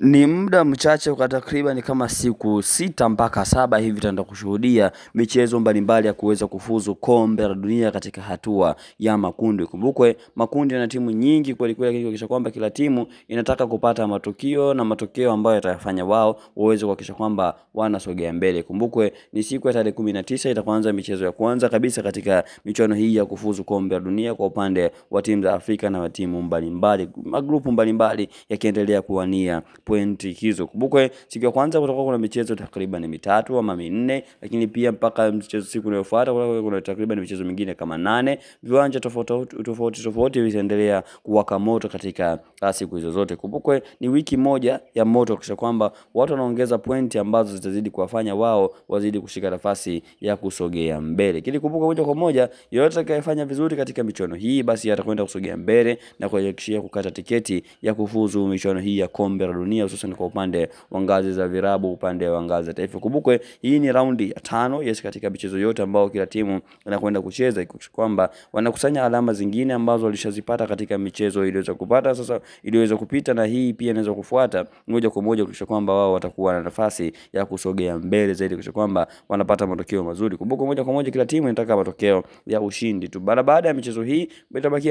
Ni muda mchache kwa takriban kama siku 6 mpaka 7 hivi tutaenda kushuhudia michezo mbalimbali ya kuweza kufuzu kombe la dunia katika hatua ya makundi. Kumbukwe makundi yana timu nyingi kweli kweli, kuhakikisha kwamba kila timu inataka kupata matokeo na matokeo ambayo yatafanya wao waweze kuhakikisha kwamba wanasogea mbele. Kumbukwe ni siku ya tarehe 19 itaanza michezo ya kwanza kabisa katika michuano hii ya kufuzu kombe la dunia kwa upande wa timu za Afrika na wa timu mbalimbali, magrupu mbalimbali yakiendelea kuwania pointi hizo. Kumbukwe siku ya kwanza kutakuwa kuna michezo takriban 3 ama 4, lakini pia mpaka mchezo siku inayofuata kuna takriban michezo mingine kama 8. Viwanja tofauti vitaendelea kuwaka moto katika siku hizo zote. Kumbukwe ni wiki moja ya moto, kisha kwamba watu wanaongeza pointi ambazo zitazidi kuwafanya wao wazidi kushika nafasi ya kusogea mbele. Kile kumbuka moja kwa moja, yote atakayefanya vizuri katika michuano hii basi atakwenda kusogea mbele na kuhakikishia kukata tiketi ya kufuzu michuano hii ya kombe la dunia, hususan kwa upande wa ngazi za virabu, upande wa ngazi za taifa. Kumbukwe hii ni raundi ya 5 katika michezo yote ambao kila timu inakwenda kucheza, kwamba wanakusanya alama zingine ambazo walishazipata katika michezo iliyoweza kupata sasa iliyoweza kupita, na hii pia inaweza kufuata moja kwa moja kisha kwamba wao watakuwa na nafasi ya kusogea mbele zaidi, kisha kwamba wanapata matokeo mazuri. Kumbuka moja kwa moja kila timu inataka matokeo ya ushindi tu. Baada ya michezo hii itabaki